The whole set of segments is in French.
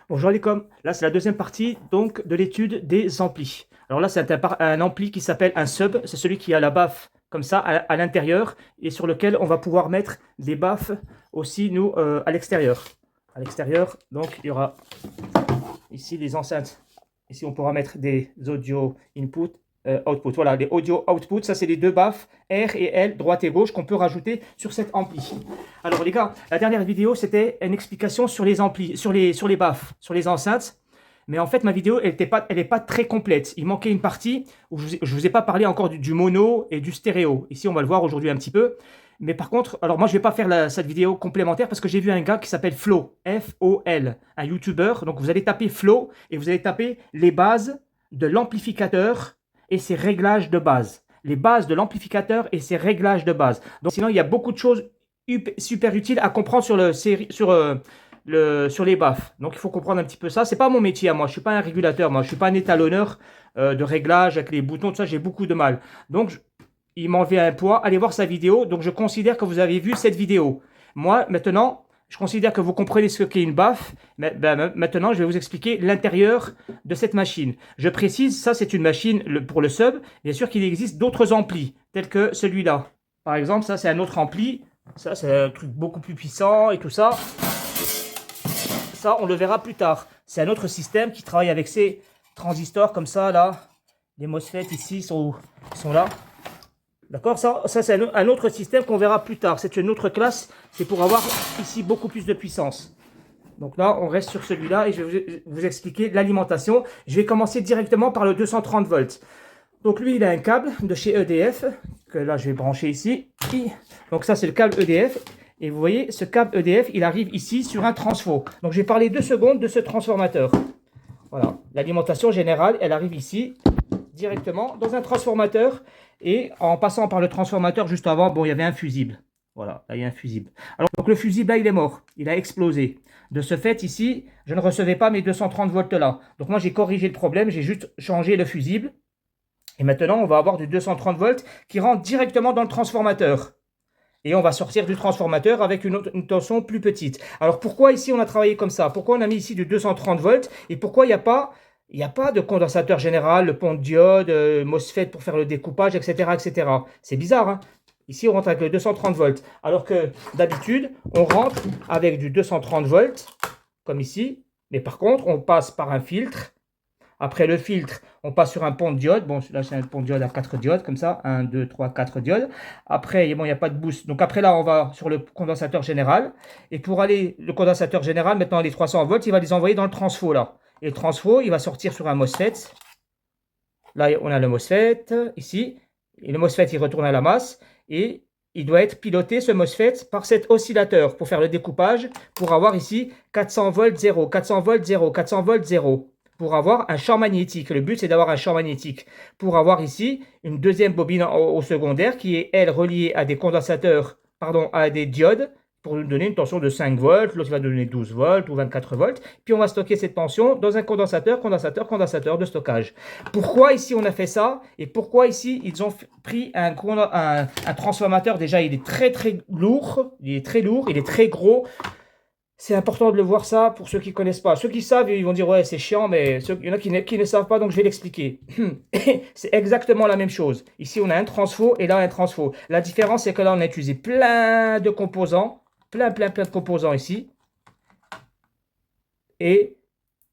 Bonjour les coms, là c'est la deuxième partie donc de l'étude des amplis. Alors là c'est un ampli qui s'appelle un sub, c'est celui qui a la baffe comme ça à l'intérieur et sur lequel on va pouvoir mettre des baffes aussi nous à l'extérieur. À l'extérieur donc il y aura ici des enceintes, ici on pourra mettre des audio input, output, voilà les audio output, ça c'est les deux baffes R et L, droite et gauche qu'on peut rajouter sur cet ampli. Alors les gars, la dernière vidéo c'était une explication sur les amplis, sur les baffes, sur les enceintes. Mais en fait ma vidéo elle est pas très complète. Il manquait une partie où je vous ai pas parlé encore du mono et du stéréo. Ici on va le voir aujourd'hui un petit peu. Mais par contre, alors moi je vais pas faire cette vidéo complémentaire parce que j'ai vu un gars qui s'appelle Flo, F-O-L, un YouTuber. Donc vous allez taper Flo et vous allez taper les bases de l'amplificateur et ses réglages de base. Les bases de l'amplificateur et ses réglages de base. Donc sinon il y a beaucoup de choses super utiles à comprendre sur les baffes. Donc il faut comprendre un petit peu ça. C'est pas mon métier à moi. Je suis pas un régulateur. Moi, je suis pas un étalonneur de réglage avec les boutons. Tout ça, j'ai beaucoup de mal. Donc il m'a enlevé un poids. Allez voir sa vidéo. Donc je considère que vous avez vu cette vidéo. Moi, maintenant, je considère que vous comprenez ce qu'est une baffe. Mais, maintenant, je vais vous expliquer l'intérieur de cette machine. Je précise, ça c'est une machine pour le sub. Bien sûr qu'il existe d'autres amplis, tels que celui-là. Par exemple, ça c'est un autre ampli. Ça c'est un truc beaucoup plus puissant et tout ça. Ça, on le verra plus tard. C'est un autre système qui travaille avec ces transistors comme ça, là. Les MOSFET ici sont là. D'accord, ça c'est un autre système qu'on verra plus tard. C'est une autre classe. C'est pour avoir ici beaucoup plus de puissance. Donc là, on reste sur celui-là et je vais vous expliquer l'alimentation. Je vais commencer directement par le 230 volts. Donc lui, il a un câble de chez EDF, que là, je vais brancher ici. Donc ça, c'est le câble EDF. Et vous voyez, ce câble EDF, il arrive ici sur un transfo. Donc je vais parler 2 secondes de ce transformateur. Voilà, l'alimentation générale, elle arrive ici, directement dans un transformateur. Et en passant par le transformateur juste avant, bon, il y avait un fusible. Voilà, là, il y a un fusible. Alors, donc le fusible, là, il est mort. Il a explosé. De ce fait, ici, je ne recevais pas mes 230 volts là. Donc moi, j'ai corrigé le problème, j'ai juste changé le fusible. Et maintenant, on va avoir du 230 volts qui rentre directement dans le transformateur. Et on va sortir du transformateur avec une tension plus petite. Alors pourquoi ici on a travaillé comme ça? Pourquoi on a mis ici du 230 volts? Et pourquoi il n'y a pas de condensateur général, le pont de diode, MOSFET pour faire le découpage, etc. etc. C'est bizarre, hein? Ici on rentre avec le 230 volts. Alors que d'habitude, on rentre avec du 230 volts, comme ici. Mais par contre, on passe par un filtre. Après le filtre, on passe sur un pont de diode. Bon, là, c'est un pont de diode à 4 diodes, comme ça. 1, 2, 3, 4 diodes. Après, bon, il n'y a pas de boost. Donc après, là, on va sur le condensateur général. Et pour aller, le condensateur général, maintenant, les 300 volts, il va les envoyer dans le transfo, là. Et le transfo, il va sortir sur un MOSFET. Là, on a le MOSFET, ici. Et le MOSFET, il retourne à la masse. Et il doit être piloté, ce MOSFET, par cet oscillateur pour faire le découpage, pour avoir ici 400 volts 0, 400 volts 0, 400 volts 0. Pour avoir un champ magnétique. Le but, c'est d'avoir un champ magnétique. Pour avoir ici une deuxième bobine au secondaire qui est, elle, reliée à des condensateurs, pardon, à des diodes, pour nous donner une tension de 5 volts. L'autre va donner 12 volts ou 24 volts. Puis on va stocker cette tension dans un condensateur, condensateur de stockage. Pourquoi ici on a fait ça? Et pourquoi ici ils ont pris un transformateur? Déjà, il est très lourd. Il est très lourd, il est très gros. C'est important de le voir ça pour ceux qui ne connaissent pas. Ceux qui savent, ils vont dire ouais c'est chiant, mais il y en a qui ne savent pas, donc je vais l'expliquer. C'est exactement la même chose. Ici on a un transfo et là un transfo. La différence c'est que là on a utilisé plein de composants, plein de composants ici. Et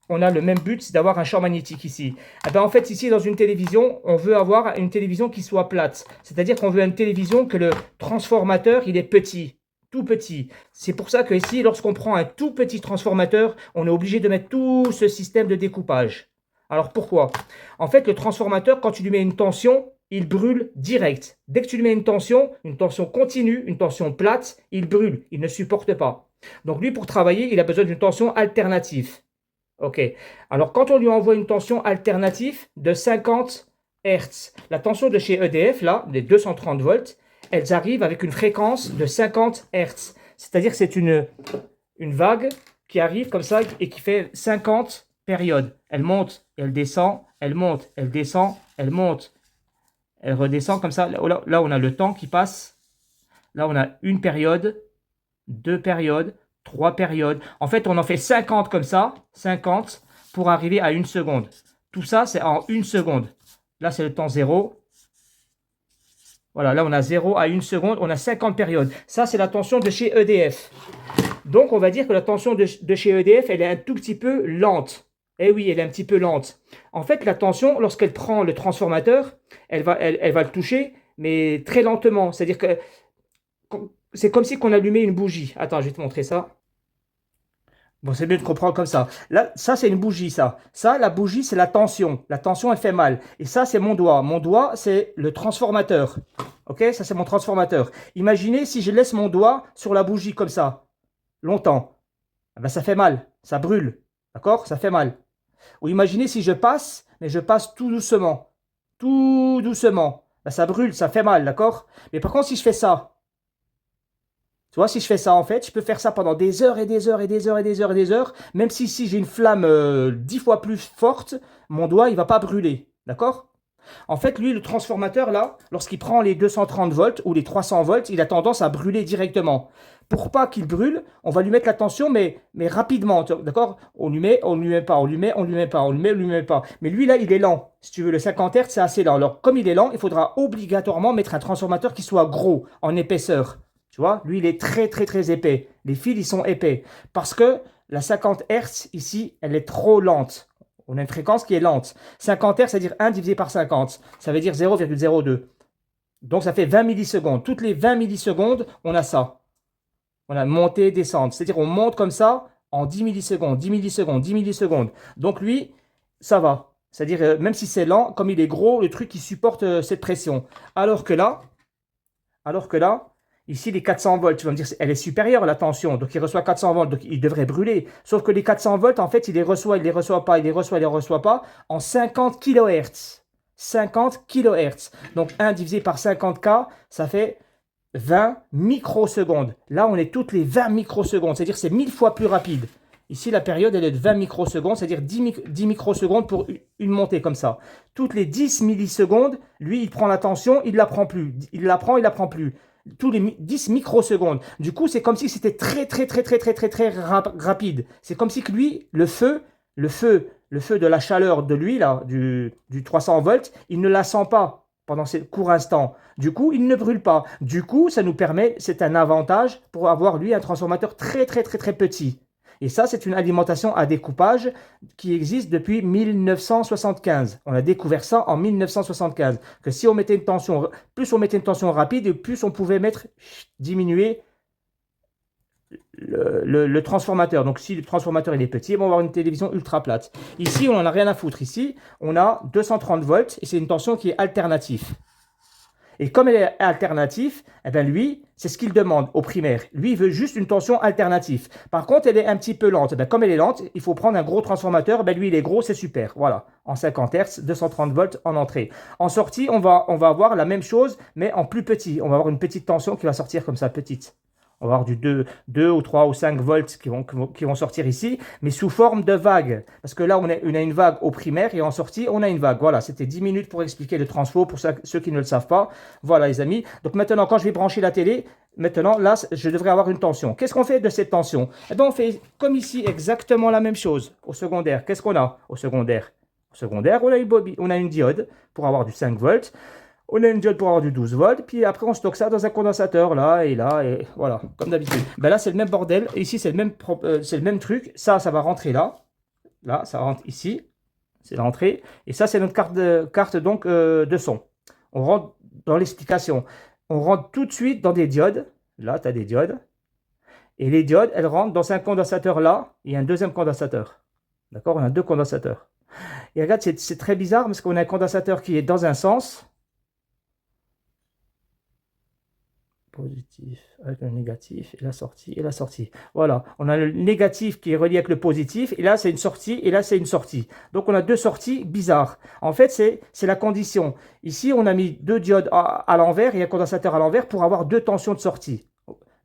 on a le même but, c'est d'avoir un champ magnétique ici. Et ben en fait ici dans une télévision, on veut avoir une télévision qui soit plate. C'est-à-dire qu'on veut une télévision que le transformateur il est petit. Tout petit. C'est pour ça que ici, lorsqu'on prend un tout petit transformateur, on est obligé de mettre tout ce système de découpage. Alors pourquoi? En fait, le transformateur, quand tu lui mets une tension, il brûle direct. Dès que tu lui mets une tension continue, une tension plate, il brûle, il ne supporte pas. Donc lui, pour travailler, il a besoin d'une tension alternative. Ok. Alors quand on lui envoie une tension alternative de 50 Hz, la tension de chez EDF, là, des 230 volts, elles arrivent avec une fréquence de 50 Hz. C'est-à-dire que c'est une vague qui arrive comme ça et qui fait 50 périodes. Elle monte, elle descend, elle monte, elle descend, elle monte, elle redescend comme ça. Là, on a le temps qui passe. Là, on a une période, 2 périodes, 3 périodes. En fait, on en fait 50 comme ça, 50 pour arriver à 1 seconde. Tout ça, c'est en 1 seconde. Là, c'est le temps 0. Voilà, là, on a 0 à 1 seconde. On a 50 périodes. Ça, c'est la tension de chez EDF. Donc, on va dire que la tension de chez EDF, elle est un tout petit peu lente. Eh oui, elle est un petit peu lente. En fait, la tension, lorsqu'elle prend le transformateur, elle va le toucher, mais très lentement. C'est-à-dire que c'est comme si on allumait une bougie. Attends, je vais te montrer ça. Bon, c'est mieux de comprendre comme ça. Là, ça, c'est une bougie, ça. Ça, la bougie, c'est la tension. La tension, elle fait mal. Et ça, c'est mon doigt. Mon doigt, c'est le transformateur. Ok? Ça, c'est mon transformateur. Imaginez si je laisse mon doigt sur la bougie comme ça, longtemps. Eh ben, ça fait mal. Ça brûle. D'accord? Ça fait mal. Ou imaginez si je passe, mais je passe tout doucement. Tout doucement. Ben, ça brûle, ça fait mal. D'accord? Mais par contre, si je fais ça, tu vois, si je fais ça, en fait, je peux faire ça pendant des heures et des heures et des heures et des heures et des heures. Même si j'ai une flamme 10 fois plus forte, mon doigt, il ne va pas brûler. D'accord? En fait, lui, le transformateur, là, lorsqu'il prend les 230 volts ou les 300 volts, il a tendance à brûler directement. Pour pas qu'il brûle, on va lui mettre la tension, mais rapidement. D'accord? On lui met pas, on lui met, on lui met pas, on lui met pas. Mais lui, là, il est lent. Si tu veux, le 50 Hz, c'est assez lent. Alors, comme il est lent, il faudra obligatoirement mettre un transformateur qui soit gros, en épaisseur. Tu vois, lui, il est très, très, très épais. Les fils, ils sont épais. Parce que la 50 Hz, ici, elle est trop lente. On a une fréquence qui est lente. 50 Hz, c'est-à-dire 1 divisé par 50. Ça veut dire 0,02. Donc, ça fait 20 millisecondes. Toutes les 20 millisecondes, on a ça. On a montée, descente. C'est-à-dire, on monte comme ça en 10 millisecondes, 10 millisecondes, 10 millisecondes. Donc, lui, ça va. C'est-à-dire, même si c'est lent, comme il est gros, le truc, il supporte cette pression. Alors que là, ici, les 400 volts, tu vas me dire, elle est supérieure à la tension. Donc, il reçoit 400 volts, donc il devrait brûler. Sauf que les 400 volts, en fait, il les reçoit, il les reçoit pas, il les reçoit, il les reçoit pas, en 50 kHz. 50 kHz. Donc, 1 divisé par 50K, ça fait 20 microsecondes. Là, on est toutes les 20 microsecondes, c'est-à-dire c'est 1000 fois plus rapide. Ici, la période, elle est de 20 microsecondes, c'est-à-dire 10 microsecondes pour une montée comme ça. Toutes les 10 millisecondes, lui, il prend la tension, il ne la prend plus. Il la prend, il ne la prend plus. Tous les 10 microsecondes. Du coup, c'est comme si c'était très, très, très, très, très, très, très rapide. C'est comme si que lui, le feu de la chaleur de lui, là, du 300 volts, il ne la sent pas pendant ce court instant. Du coup, il ne brûle pas. Du coup, ça nous permet, c'est un avantage pour avoir, lui, un transformateur très, très, très, très petit. Et ça, c'est une alimentation à découpage qui existe depuis 1975. On a découvert ça en 1975. Que si on mettait une tension, plus on mettait une tension rapide, plus on pouvait diminuer le transformateur. Donc, si le transformateur il est petit, on va avoir une télévision ultra plate. Ici, on n'en a rien à foutre. Ici, on a 230 volts et c'est une tension qui est alternative. Et comme elle est alternative, eh bien lui, c'est ce qu'il demande au primaire. Lui, il veut juste une tension alternative. Par contre, elle est un petit peu lente. Eh bien, comme elle est lente, il faut prendre un gros transformateur. Eh bien, lui, il est gros, c'est super. Voilà, en 50 Hz, 230 volts en entrée. En sortie, on va avoir la même chose, mais en plus petit. On va avoir une petite tension qui va sortir comme ça, petite. On va avoir du 2 ou 3 ou 5 volts qui vont sortir ici, mais sous forme de vague. Parce que là, on a une vague au primaire et en sortie, on a une vague. Voilà, c'était 10 minutes pour expliquer le transfo pour ceux qui ne le savent pas. Voilà, les amis. Donc maintenant, quand je vais brancher la télé, maintenant, là, je devrais avoir une tension. Qu'est-ce qu'on fait de cette tension? Eh bien, on fait comme ici exactement la même chose. Au secondaire, qu'est-ce qu'on a au secondaire? Au secondaire, on a une diode pour avoir du 5 volts. On a une diode pour avoir du 12 volts, puis après on stocke ça dans un condensateur, là, et voilà, comme d'habitude. Ben là, c'est le même bordel, et ici, c'est le même truc. Ça va rentrer là. Là, ça rentre ici. C'est l'entrée. Et ça, c'est notre carte donc, de son. On rentre dans l'explication. On rentre tout de suite dans des diodes. Là, tu as des diodes. Et les diodes, elles rentrent dans un condensateur là, et un deuxième condensateur. D'accord? On a deux condensateurs. Et regarde, c'est très bizarre, parce qu'on a un condensateur qui est dans un sens, positif avec le négatif et la sortie. Voilà, on a le négatif qui est relié avec le positif et là c'est une sortie et là c'est une sortie. Donc on a deux sorties bizarres. En fait, c'est la condition. Ici, on a mis deux diodes à l'envers et un condensateur à l'envers pour avoir deux tensions de sortie.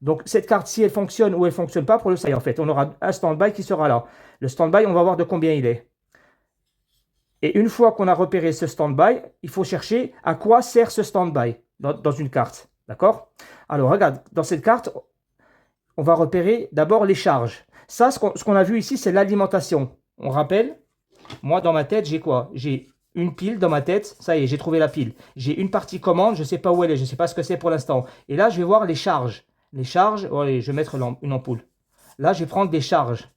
Donc cette carte, si elle fonctionne ou elle fonctionne pas, pour le savoir, en fait, on aura un stand-by qui sera là. Le stand-by, on va voir de combien il est. Et une fois qu'on a repéré ce stand-by, il faut chercher à quoi sert ce stand-by dans une carte. D'accord? Alors, regarde, dans cette carte, on va repérer d'abord les charges. Ça, ce qu'on a vu ici, c'est l'alimentation. On rappelle, moi, dans ma tête, j'ai quoi? J'ai une pile dans ma tête. Ça y est, j'ai trouvé la pile. J'ai une partie commande, je ne sais pas où elle est, je ne sais pas ce que c'est pour l'instant. Et là, je vais voir les charges. Les charges, allez, je vais mettre une ampoule. Là, je vais prendre des charges.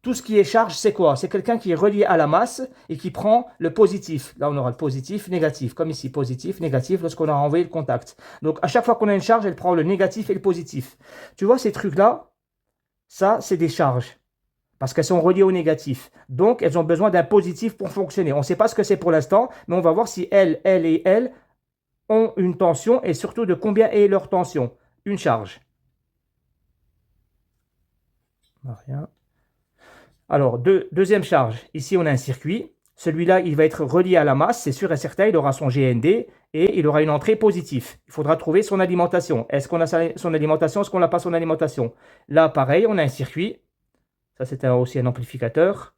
Tout ce qui est charge, c'est quoi? C'est quelqu'un qui est relié à la masse et qui prend le positif. Là, on aura le positif, négatif. Comme ici, positif, négatif, lorsqu'on a envoyé le contact. Donc, à chaque fois qu'on a une charge, elle prend le négatif et le positif. Tu vois, ces trucs-là, ça, c'est des charges. Parce qu'elles sont reliées au négatif. Donc, elles ont besoin d'un positif pour fonctionner. On ne sait pas ce que c'est pour l'instant, mais on va voir si elles et elles ont une tension et surtout de combien est leur tension. Une charge. Rien. Alors, deuxième charge. Ici, on a un circuit. Celui-là, il va être relié à la masse. C'est sûr et certain, il aura son GND et il aura une entrée positive. Il faudra trouver son alimentation. Est-ce qu'on a son alimentation? Est-ce qu'on n'a pas son alimentation? Là, pareil, on a un circuit. Ça, c'est aussi un amplificateur.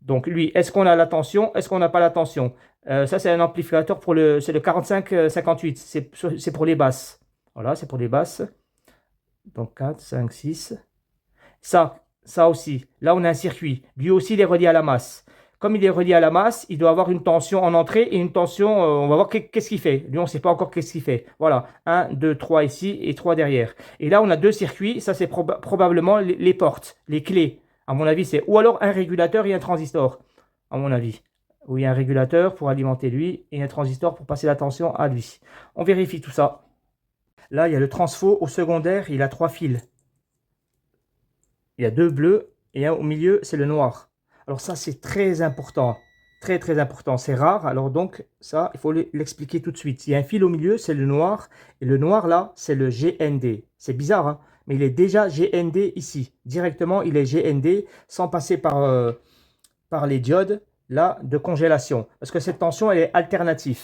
Donc, lui, est-ce qu'on a la tension? Est-ce qu'on n'a pas la tension? Ça, c'est un amplificateur pour c'est le 45-58. C'est pour les basses. Voilà, c'est pour les basses. Donc, 4, 5, 6. Ça aussi. Là, on a un circuit. Lui aussi, il est relié à la masse. Comme il est relié à la masse, il doit avoir une tension en entrée et une tension, on va voir qu'est-ce qu'il fait. Lui, on ne sait pas encore qu'est-ce qu'il fait. Voilà, 1, 2, 3 ici et 3 derrière. Et là, on a deux circuits. Ça, c'est probablement les portes, les clés. À mon avis, c'est ou alors un régulateur et un transistor. À mon avis. Oui, un régulateur pour alimenter lui et un transistor pour passer la tension à lui. On vérifie tout ça. Là, il y a le transfo au secondaire. Il a 3 fils. Il y a 2 bleus et un au milieu, c'est le noir. Alors ça, c'est très important. Très, très important. C'est rare. Alors donc, ça, il faut l'expliquer tout de suite. Il y a un fil au milieu, c'est le noir. Et le noir, là, c'est le GND. C'est bizarre, hein? Mais il est déjà GND ici. Directement, il est GND sans passer par les diodes, là, de congélation. Parce que cette tension, elle est alternative.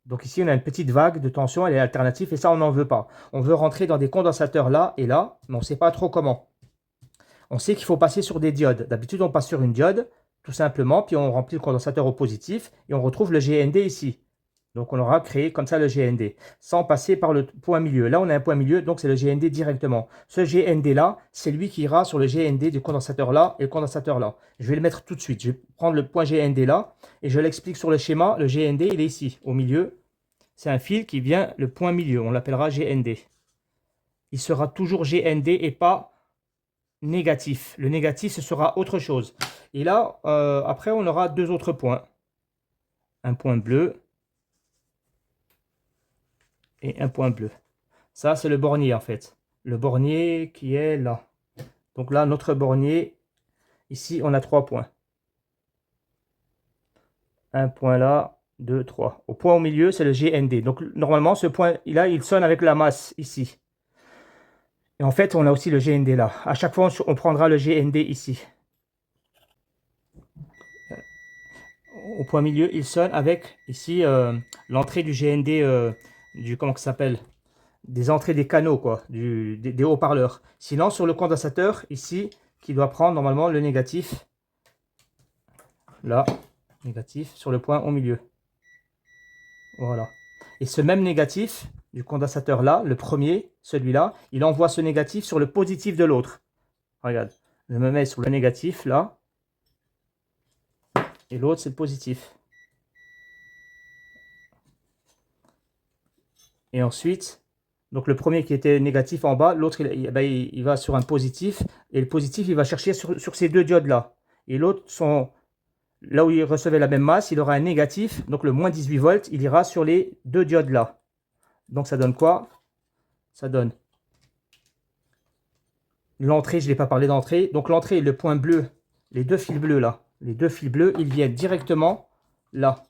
Donc ici, on a une petite vague de tension, elle est alternative. Et ça, on n'en veut pas. On veut rentrer dans des condensateurs là et là, mais on ne sait pas trop comment. On sait qu'il faut passer sur des diodes. D'habitude, on passe sur une diode, tout simplement, puis on remplit le condensateur au positif et on retrouve le GND ici. Donc, on aura créé comme ça le GND, sans passer par le point milieu. Là, on a un point milieu, donc c'est le GND directement. Ce GND-là, c'est lui qui ira sur le GND du condensateur là et le condensateur là. Je vais le mettre tout de suite. Je vais prendre le point GND là et je l'explique sur le schéma. Le GND, il est ici, au milieu. C'est un fil qui vient le point milieu. On l'appellera GND. Il sera toujours GND et pas négatif. Le négatif, ce sera autre chose. Et là, après, on aura deux autres points. Un point bleu et un point bleu. Ça, c'est le bornier, en fait. Le bornier qui est là. Donc là, notre bornier, ici, on a 3 points. Un point là, 2, 3. Au point au milieu, c'est le GND. Donc, normalement, ce point, là, il sonne avec la masse, ici. Et en fait, on a aussi le GND là. À chaque fois, on prendra le GND ici. Au point milieu, il sonne avec ici l'entrée du GND, comment ça s'appelle? Des entrées des canaux, quoi, des haut-parleurs. Sinon, sur le condensateur, ici, qui doit prendre normalement le négatif. Là, négatif, sur le point au milieu. Voilà. Et ce même négatif du condensateur là, le premier, celui-là, il envoie ce négatif sur le positif de l'autre. Regarde, je me mets sur le négatif là. Et l'autre, c'est le positif. Et ensuite, donc le premier qui était négatif en bas, l'autre, il va sur un positif. Et le positif, il va chercher sur ces deux diodes-là. Et l'autre, là où il recevait la même masse, il aura un négatif. Donc le moins 18 volts, il ira sur les deux diodes-là. Donc ça donne quoi? Ça donne l'entrée, je n'ai pas parlé d'entrée. Donc l'entrée, le point bleu, les deux fils bleus là. Les deux fils bleus, ils viennent directement là.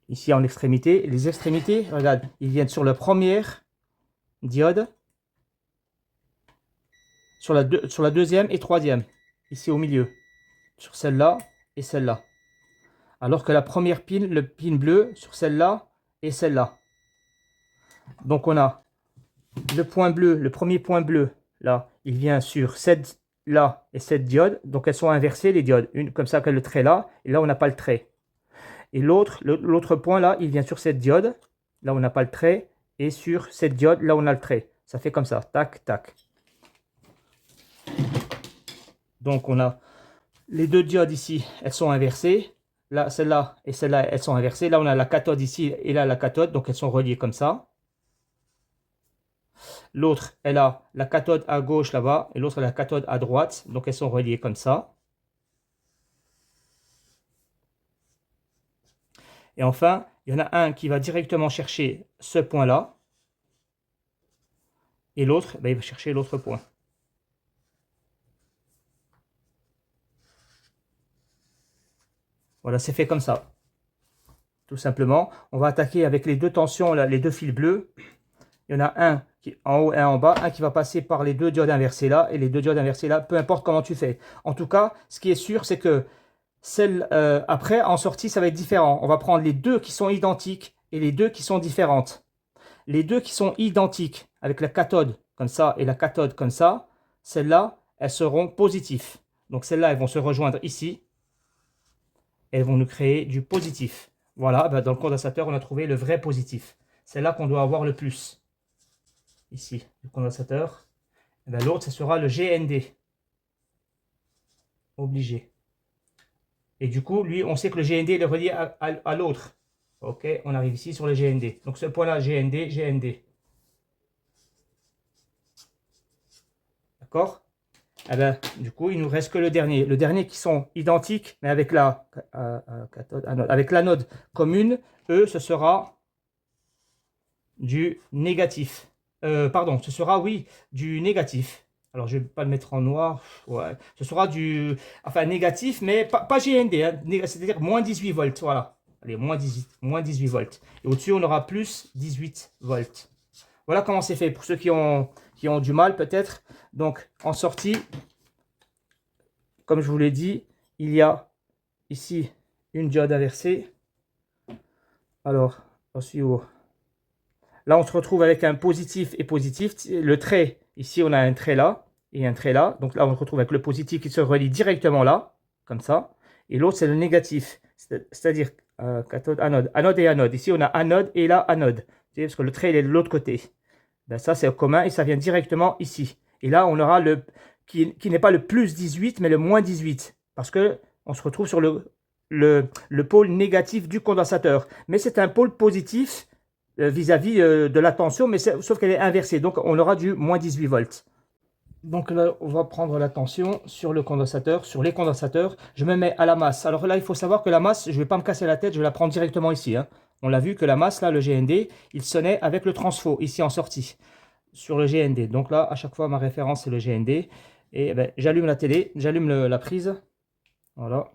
Ici en extrémité. Les extrémités, regarde, ils viennent sur la première diode, sur la deuxième et troisième, ici au milieu, sur celle-là et celle-là. Alors que la première pin, le pin bleu, sur celle-là et celle-là. Donc on a le point bleu, le premier point bleu, là, il vient sur cette là et cette diode. Donc elles sont inversées les diodes. Une comme ça, que le trait là, et là on n'a pas le trait. Et l'autre point là, il vient sur cette diode, là on n'a pas le trait, et sur cette diode, là on a le trait. Ça fait comme ça, tac, tac. Donc on a les deux diodes ici, elles sont inversées. Là, celle-là et celle-là, elles sont inversées. Là, on a la cathode ici et là, la cathode. Donc elles sont reliées comme ça. L'autre, elle a la cathode à gauche là-bas et l'autre, la cathode à droite. Donc elles sont reliées comme ça. Et enfin, il y en a un qui va directement chercher ce point-là. Et l'autre, ben, il va chercher l'autre point. Voilà, c'est fait comme ça. Tout simplement. On va attaquer avec les deux tensions, là, les deux fils bleus. Il y en a un qui en haut et un en bas, un qui va passer par les deux diodes inversées là et les deux diodes inversées là, peu importe comment tu fais. En tout cas, ce qui est sûr, c'est que celle après, en sortie, ça va être différent. On va prendre les deux qui sont identiques et les deux qui sont différentes. Les deux qui sont identiques, avec la cathode comme ça et la cathode comme ça, celles-là, elles seront positives. Donc celles-là, elles vont se rejoindre ici. Elles vont nous créer du positif. Voilà, ben dans le condensateur, on a trouvé le vrai positif. C'est là qu'on doit avoir le plus. Ici, le condensateur. Ben, l'autre, ce sera le GND. Obligé. Et du coup, lui, on sait que le GND est relié à l'autre. Ok, on arrive ici sur le GND. Donc ce point-là, GND, GND. D'accord? Eh ben, du coup, il nous reste que le dernier. Le dernier qui sont identiques, mais avec la avec l'anode commune, eux, ce sera du négatif. Pardon, ce sera, oui, du négatif. Alors, je ne vais pas le mettre en noir. Ouais. Ce sera du... Enfin, négatif, mais pas GND. Hein, c'est-à-dire moins 18 volts. Voilà. Allez, moins 18 volts. Et au-dessus, on aura plus 18 volts. Voilà comment c'est fait pour ceux qui ont du mal, peut-être. Donc, en sortie, comme je vous l'ai dit, il y a ici une diode inversée. Alors, j'en suis où? Là, on se retrouve avec un positif et positif. Le trait, ici, on a un trait là et un trait là. Donc là, on se retrouve avec le positif qui se relie directement là, comme ça. Et l'autre, c'est le négatif, c'est-à-dire cathode, anode. Anode et anode. Ici, on a anode et là, anode. Parce que le trait, il est de l'autre côté. Ben, ça, c'est commun et ça vient directement ici. Et là, on aura le qui n'est pas le plus 18, mais le moins 18. Parce que on se retrouve sur le pôle négatif du condensateur. Mais c'est un pôle positif vis-à-vis de la tension, mais sauf qu'elle est inversée. Donc, on aura du moins 18 volts. Donc là, on va prendre la tension sur le condensateur, sur les condensateurs. Je me mets à la masse. Alors là, il faut savoir que la masse, je ne vais pas me casser la tête, je vais la prendre directement ici. Hein. On l'a vu que la masse, là, le GND, il sonnait avec le transfo, ici en sortie, sur le GND. Donc là, à chaque fois, ma référence, c'est le GND. Et ben, j'allume la télé, j'allume la prise. Voilà.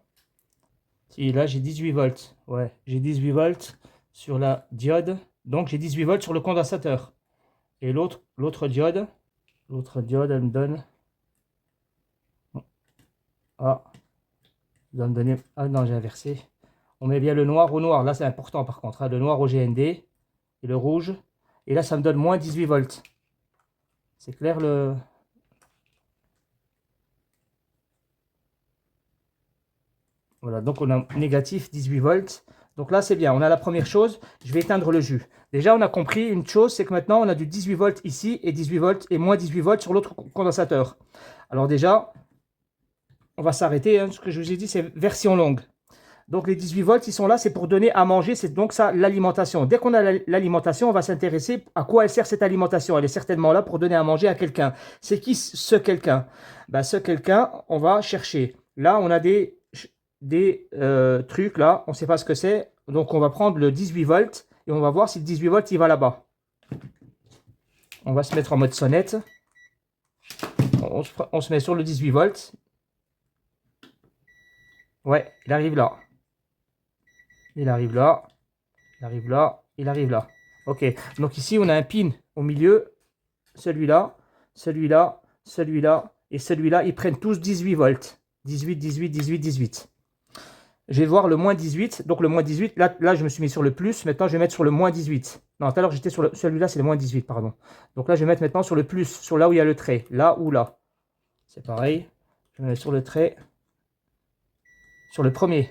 Et là, j'ai 18 volts. Ouais, j'ai 18 volts sur la diode. Donc, j'ai 18 volts sur le condensateur. Et l'autre diode, elle me donne... Ah, elle va me donner... Ah non, j'ai inversé. On met bien le noir au noir. Là, c'est important par contre. Hein. Le noir au GND et le rouge. Et là, ça me donne moins 18 volts. C'est clair le... Voilà, donc on a négatif 18 volts. Donc là, c'est bien. On a la première chose. Je vais éteindre le jus. Déjà, on a compris une chose, c'est que maintenant, on a du 18 volts ici et 18 volts et moins 18 volts sur l'autre condensateur. Alors déjà, on va s'arrêter. Hein. Ce que je vous ai dit, c'est version longue. Donc les 18 volts, ils sont là, c'est pour donner à manger. C'est donc ça, l'alimentation. Dès qu'on a l'alimentation, on va s'intéresser à quoi elle sert cette alimentation. Elle est certainement là pour donner à manger à quelqu'un. C'est qui ce quelqu'un? Ben, ce quelqu'un, on va chercher. Là, on a des trucs là, on ne sait pas ce que c'est. Donc on va prendre le 18 volts et on va voir si le 18 volts il va là-bas. On va se mettre en mode sonnette. On se met sur le 18 volts. Ouais, il arrive là. Il arrive là. Il arrive là. Il arrive là. Ok, donc ici on a un pin au milieu. Celui-là, celui-là, celui-là et celui-là. Ils prennent tous 18 volts. 18, 18, 18, 18. Je vais voir le moins 18. Donc le moins 18, là je me suis mis sur le plus. Maintenant, je vais mettre sur le moins 18. Non, tout à l'heure, j'étais sur celui-là, c'est le moins 18, pardon. Donc là, je vais mettre maintenant sur le plus, sur là où il y a le trait. Là ou là. C'est pareil. Je vais mettre sur le trait. Sur le premier.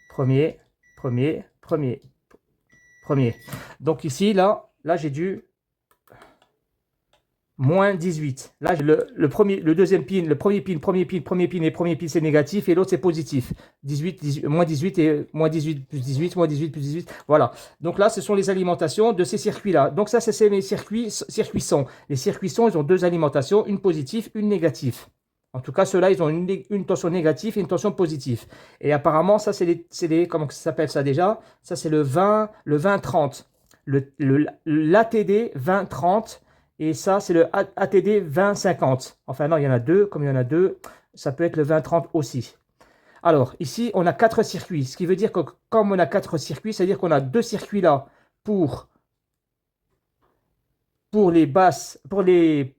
Premier, premier, premier, premier. Donc ici, là j'ai dû moins 18. Là, le deuxième pin, le premier pin, et premier pin, c'est négatif et l'autre, c'est positif. 18, moins 18 et moins 18 plus 18, moins 18 plus 18. Voilà. Donc là, ce sont les alimentations de ces circuits-là. Donc ça, c'est mes circuits sons. Les circuits sons, ils ont deux alimentations, une positive, une négative. En tout cas, ceux-là, ils ont une tension négative et une tension positive. Et apparemment, ça, c'est les comment ça s'appelle ça déjà? Ça, c'est le 20-30. L'ATD 20-30. Et ça, c'est le ATD 20-50. Enfin, non, il y en a deux. Comme il y en a deux, ça peut être le 20-30 aussi. Alors, ici, on a 4 circuits. Ce qui veut dire que comme on a 4 circuits, c'est-à-dire qu'on a 2 circuits là pour les basses, pour les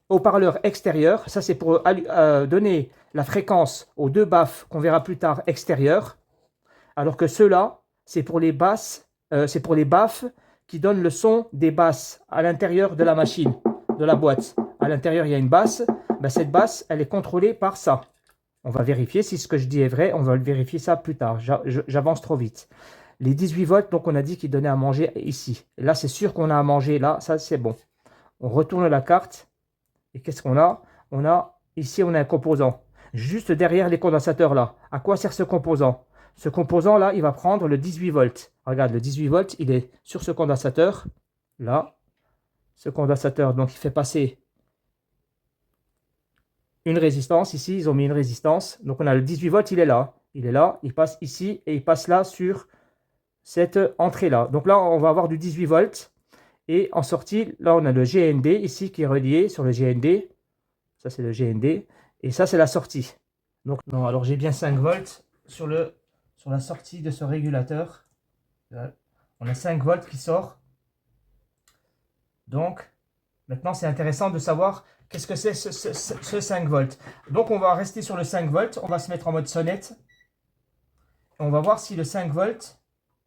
haut-parleurs extérieurs. Ça, c'est pour donner la fréquence aux 2 baffes qu'on verra plus tard extérieures. Alors que ceux-là, c'est pour les basses, c'est pour les baffes qui donnent le son des basses à l'intérieur de la machine, de la boîte. À l'intérieur, il y a une basse. Ben, cette basse, elle est contrôlée par ça. On va vérifier si ce que je dis est vrai. On va vérifier ça plus tard. J'avance trop vite. Les 18 volts, donc on a dit qu'ils donnaient à manger ici. Et là, c'est sûr qu'on a à manger là. Ça, c'est bon. On retourne la carte. Et qu'est-ce qu'on a? Ici, on a un composant. Juste derrière les condensateurs là. À quoi sert ce composant? Ce composant-là, il va prendre le 18 volts. Regarde, le 18 volts, il est sur ce condensateur. Là. Ce condensateur, donc il fait passer une résistance. Ici, ils ont mis une résistance. Donc on a le 18 volts, il est là. Il est là, il passe ici et il passe là sur cette entrée-là. Donc là, on va avoir du 18 volts. Et en sortie, là, on a le GND ici qui est relié sur le GND. Ça, c'est le GND. Et ça, c'est la sortie. Donc, non, alors j'ai bien 5 volts sur la sortie de ce régulateur. Là, on a 5 volts qui sort. Donc, maintenant, c'est intéressant de savoir qu'est-ce que c'est ce 5 volts. Donc, on va rester sur le 5 volts. On va se mettre en mode sonnette. Et on va voir si le 5 volts,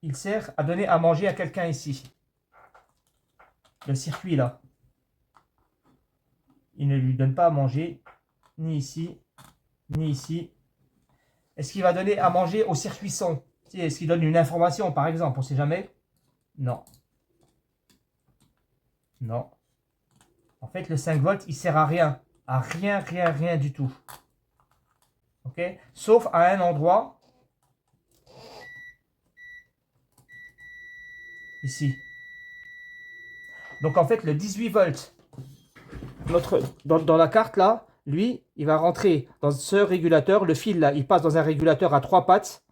il sert à donner à manger à quelqu'un ici. Le circuit là. Il ne lui donne pas à manger, ni ici, ni ici. Est-ce qu'il va donner à manger au circuit son? Est-ce qu'il donne une information, par exemple? On ne sait jamais. Non. Non. En fait, le 5 volts, il sert à rien. À rien, rien, rien du tout. OK? Sauf à un endroit. Ici. Donc, en fait, le 18 volts, dans la carte, là, lui, il va rentrer dans ce régulateur. Le fil, là, il passe dans un régulateur à 3 pattes.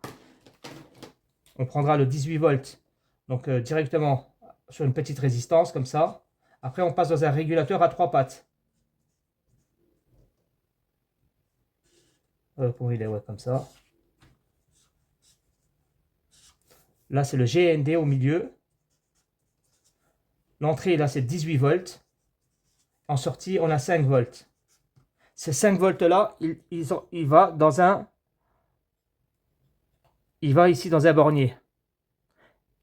On prendra le 18 volts, donc directement sur une petite résistance, comme ça. Après, on passe dans un régulateur à 3 pattes. Pour il est, ouais, comme ça. Là, c'est le GND au milieu. L'entrée, là, c'est 18 volts. En sortie, on a 5 volts. Ces 5 volts-là, il va dans un... Il va ici dans un bornier.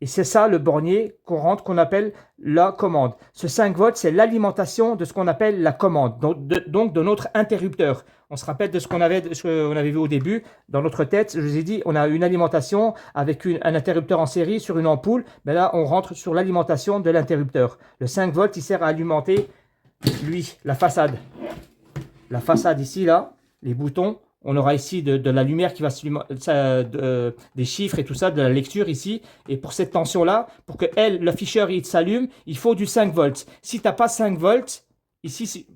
Et c'est ça le bornier qu'on rentre, qu'on appelle la commande. Ce 5 volts, c'est l'alimentation de ce qu'on appelle la commande, donc de notre interrupteur. On se rappelle de ce qu'on avait vu au début. Dans notre tête, je vous ai dit, on a une alimentation avec un interrupteur en série sur une ampoule. Mais là, on rentre sur l'alimentation de l'interrupteur. Le 5 volts, il sert à alimenter, lui, la façade. La façade ici, là, les boutons. On aura ici de la lumière qui va des chiffres et tout ça, de la lecture ici. Et pour cette tension-là, pour que l'afficheur s'allume, il faut du 5 volts. Si tu n'as pas 5 volts, ici, si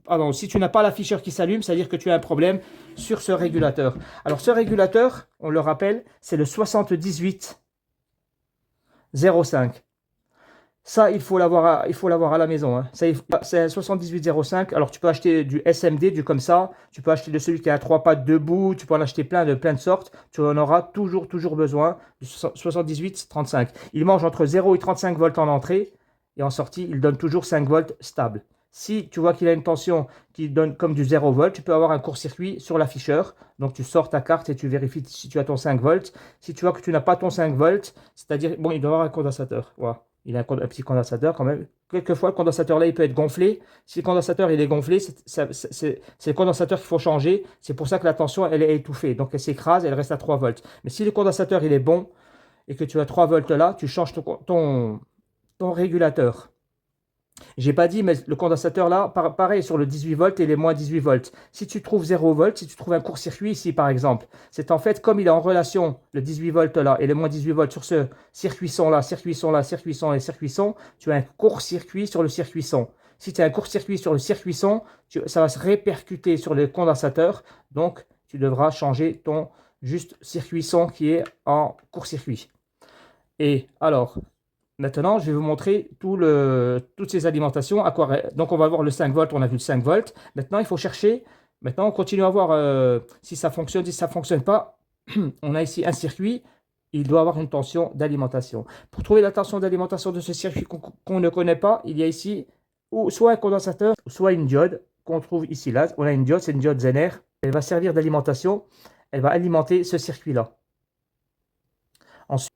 tu n'as pas l'afficheur qui s'allume, c'est-à-dire que tu as un problème sur ce régulateur. Alors ce régulateur, on le rappelle, c'est le 7805. Ça, il faut l'avoir à la maison. Hein. C'est un 7805. Alors, tu peux acheter du SMD, du comme ça. Tu peux acheter de celui qui a 3 pattes debout. Tu peux en acheter plein de sortes. Tu en auras toujours besoin du 7835. Il mange entre 0 et 35 volts en entrée. Et en sortie, il donne toujours 5 volts stable. Si tu vois qu'il a une tension qui donne comme du 0 volt, tu peux avoir un court-circuit sur l'afficheur. Donc, tu sors ta carte et tu vérifies si tu as ton 5 volts. Si tu vois que tu n'as pas ton 5 volts, c'est-à-dire, bon, il doit avoir un condensateur. Voilà. Il a un petit condensateur quand même. Quelquefois, le condensateur là, il peut être gonflé. Si le condensateur il est gonflé, c'est le condensateur qu'il faut changer. C'est pour ça que la tension elle est étouffée. Donc elle s'écrase, elle reste à 3 volts. Mais si le condensateur il est bon et que tu as 3 volts là, tu changes ton régulateur. J'ai pas dit, mais le condensateur là, pareil sur le 18 volts et les moins 18 volts. Si tu trouves 0 volts, si tu trouves un court-circuit ici par exemple, c'est en fait comme il est en relation, le 18 volts là et les moins 18 volts sur ce circuit son là, circuit son là, circuit son et circuit son, tu as un court-circuit sur le circuit son. Si tu as un court-circuit sur le circuit son, ça va se répercuter sur le condensateur, donc tu devras changer ton juste circuit son qui est en court-circuit. Et alors, maintenant, je vais vous montrer toutes ces alimentations. Donc, on va voir le 5 volts, on a vu le 5 volts. Maintenant, il faut chercher. Maintenant, on continue à voir si ça fonctionne, si ça ne fonctionne pas. On a ici un circuit. Il doit avoir une tension d'alimentation. Pour trouver la tension d'alimentation de ce circuit qu'on ne connaît pas, il y a ici soit un condensateur, soit une diode qu'on trouve ici. Là, on a une diode, c'est une diode Zener. Elle va servir d'alimentation. Elle va alimenter ce circuit-là. Ensuite,